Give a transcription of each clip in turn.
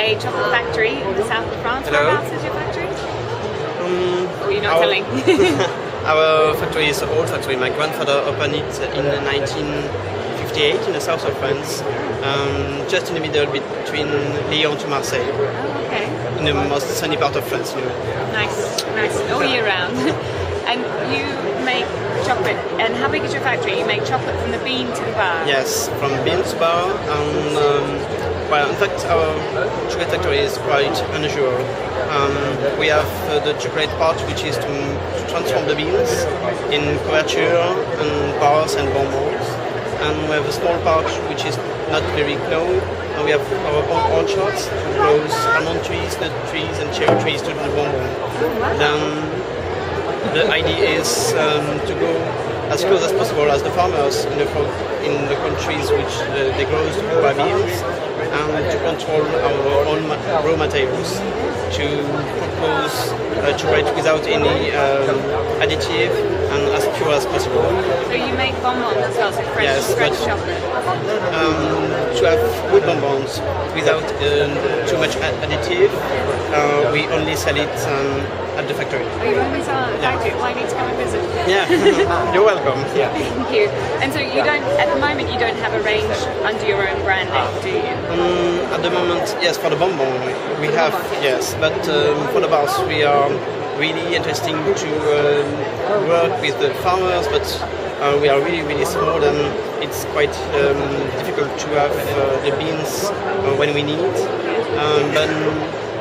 a chocolate factory in the south of France. Hello. Whereabouts is your factory? Or you're not our- telling? Our factory is an old factory. My grandfather opened it in 1958 in the south of France, just in the middle between Lyon to Marseille, Oh, okay. in the most sunny part of France. Nice, nice. All year round. And you make chocolate. And how big is your factory? You make chocolate from the bean to the bar. Yes, from bean to bar, and well, in fact, our chocolate factory is quite unusual. We have the chocolate part, which is to transform the beans in couverture and bars and bonbons, and we have a small part which is not very close. And we have our own orchards to grow almond trees, nut trees, and cherry trees to the bonbon. Oh, wow. Then the idea is to go as close as possible as the farmers in the countries which they grow cocoa beans, and to control our own raw materials, to propose chocolate without any additive and as pure as possible. So you make bonbons as well, so fresh, Yes, fresh but- chocolate. To have good bonbons without too much additive, we only sell it at the factory. Oh, you always are at the factory. Well, I need to come and visit. Yeah, you're welcome. Yeah. Thank you. And so you don't, at the moment, you don't have a range under your own brand name, do you? At the moment, yes, for the bonbon we have, yes, but for the bars we are really interesting to work with the farmers, but we are really small, and it's quite difficult to have the beans when we need.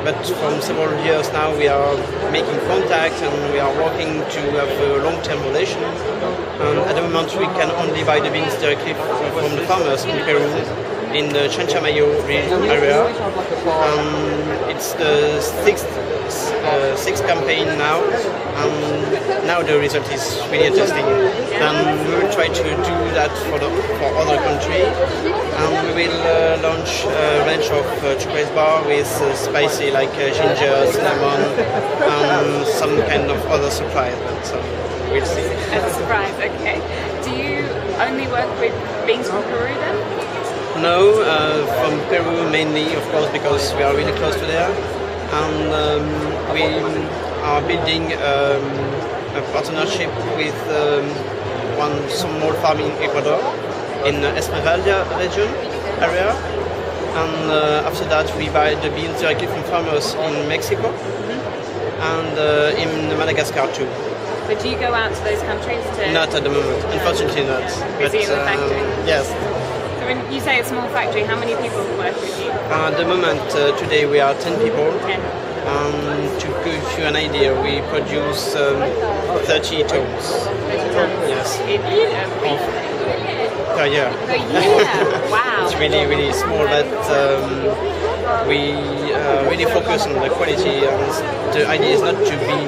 But from several years now we are making contact and we are working to have a long-term relation. At the moment we can only buy the beans directly from the farmers in Peru, in the Chanchamayo area. It's the sixth campaign now, and now the result is really interesting. And we will try to do that for other countries, and we will launch a range of chocolate bar with spicy like ginger, cinnamon, and some kind of other surprise. So we'll see. As a surprise, okay. Do you only work with beans from Peru then? No, from Peru mainly, of course, because we are really close to there, and we are building a partnership with one small farm in Ecuador, in Esmeralda region area, and after that we buy the beans directly from farmers in Mexico and in Madagascar too. But do you go out to those countries to... Not at the moment, unfortunately not. Busy in the factory. Yes. So when you say a small factory, how many people work with you? At the moment, today we are 10 people. 10. To give you an idea, we produce 30 tons. 30 tons? Yes. In a week? Per year. Per year? Wow. It's really small, but we really focus on the quality, and the idea is not to be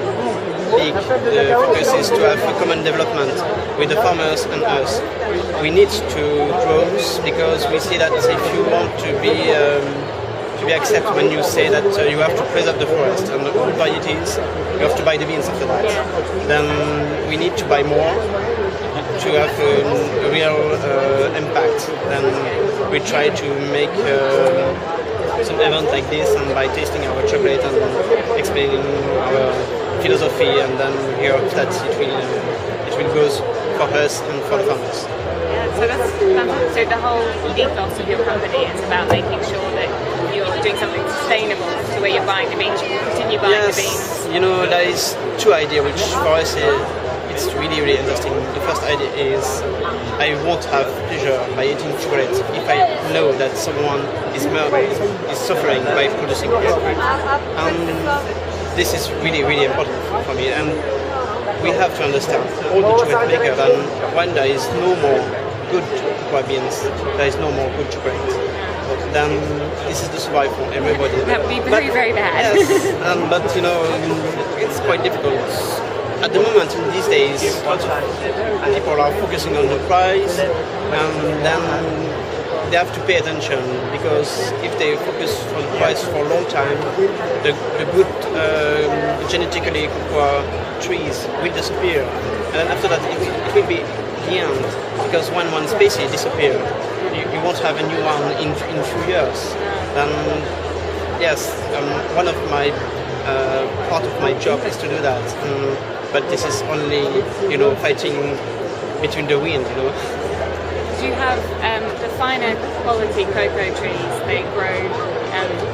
big. The focus is to have a common development with the farmers and us. We need to grow because we see that if you want to be accepted when you say that you have to preserve the forest and the old varieties, you have to buy the beans after that. Then we need to buy more to have a real impact. Then we try to make some event like this, and by tasting our chocolate and explaining our philosophy, and then we hope that it will go for us and for the farmers. Yeah, so that's fantastic. So the whole ethos of your company is about making sure that you're doing something sustainable to where you're buying the beans, you can continue buying the beans. You know, there is two ideas which for us it's really interesting. The first idea is I won't have pleasure by eating chocolate if I know that someone is suffering by producing it. This is really important for me, and we have to understand all the chocolate makers, and when there is no more good cocoa beans, there is no more good chocolate. Then this is the survival for everybody. That would be very bad. Yes, but you know, it's quite difficult. At the moment, in these days, lots of people are focusing on the price, and then they have to pay attention, because if they focus on the price for a long time, the good genetically cocoa trees will disappear, and then after that it will be the end, because when one species disappears, you won't have a new one in few years. Then yes, one of my part of my job is to do that. But this is only, fighting between the wind. Do you have the finer quality cocoa trees? They grow.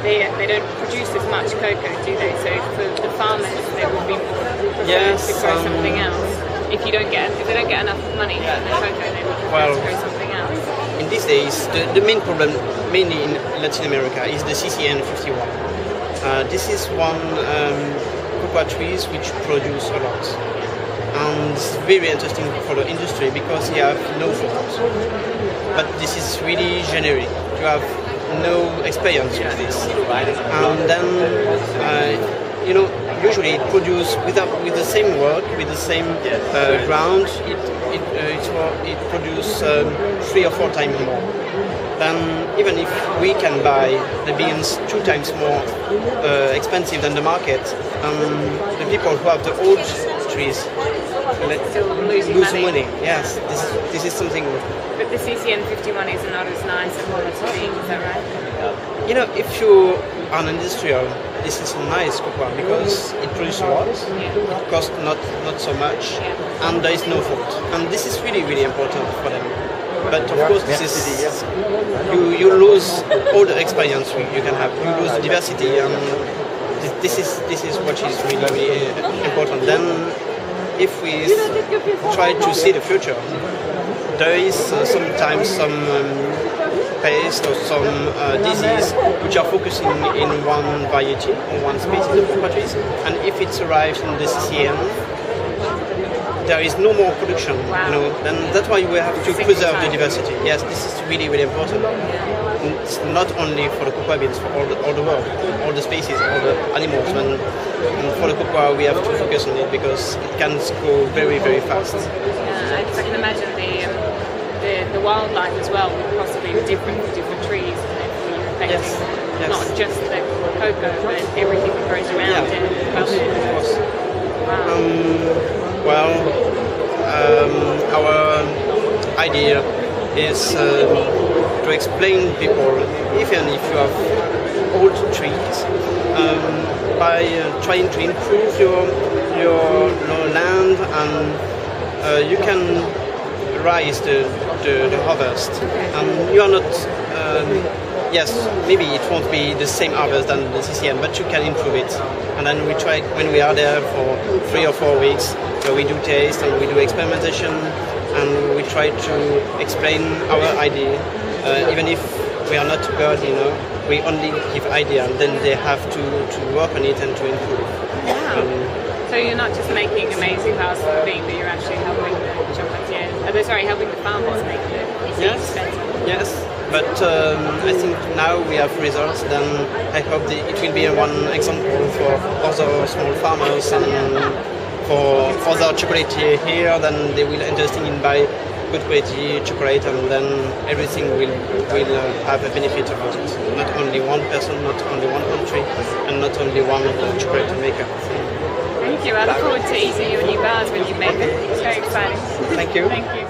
They don't produce as much cocoa, do they? So for the farmers, they would be more prepared to grow something else. If they don't get enough money from the cocoa, they would prefer to grow something else. In these days, the main problem, mainly in Latin America, is the CCN 51. This is one cocoa trees which produce a lot, and it's very interesting for the industry because you have no fruit. But this is really generic. You have no experience with this, and then usually it produces with the same work, with the same ground. It produces 3 or 4 times more. Then even if we can buy the beans 2 times more expensive than the market, the people who have the old trees lose money. Yes, this is something. But the CCN 51 is not as nice a quality, is that right? If you are an industrial, this is nice cocoa because it produces a lot. It costs not so much, and there is no fault. And this is really, really important for them. But of course, this is you lose all the experience you can have. You lose the diversity, and this is what is really, really important. Then, if we try to see the future, there is sometimes some pest or some disease which are focusing in one variety or one species of cocoa trees, and if it arrives in the CCN, there is no more production. Then that's why we have to preserve the diversity. Yes, this is really, really important. It's not only for the cocoa beans, for all the world, all the species, all the animals. And for the cocoa, we have to focus on it because it can go very, very fast. I can imagine the wildlife as well would possibly be different for different trees, and therefore you're affecting not just the cocoa, but everything that grows around it and above it. Of course. Wow. Our idea is to explain people, even if you have old trees, by trying to improve your land, and you can rise the harvest, and you are not. Yes, maybe it won't be the same harvest than the CCN, but you can improve it. And then we try, when we are there for 3 or 4 weeks, we do taste and we do experimentation, and we try to explain our idea. Even if we are not God, we only give idea, and then they have to work on it and to improve. Wow. So you're not just making amazing bars for the bean, but you're actually helping the chocolatiers. Helping the farmers make the beans better. Yes. But I think now we have results, then I hope it will be one example for other small farmers and for other chocolatier here, then they will interested in buy good quality chocolate, and then everything will have a benefit about it. Not only one person, not only one country, and not only one chocolate maker. Thank you. I look forward to eating your new bars when you make them. It's very exciting. Thank you. Thank you.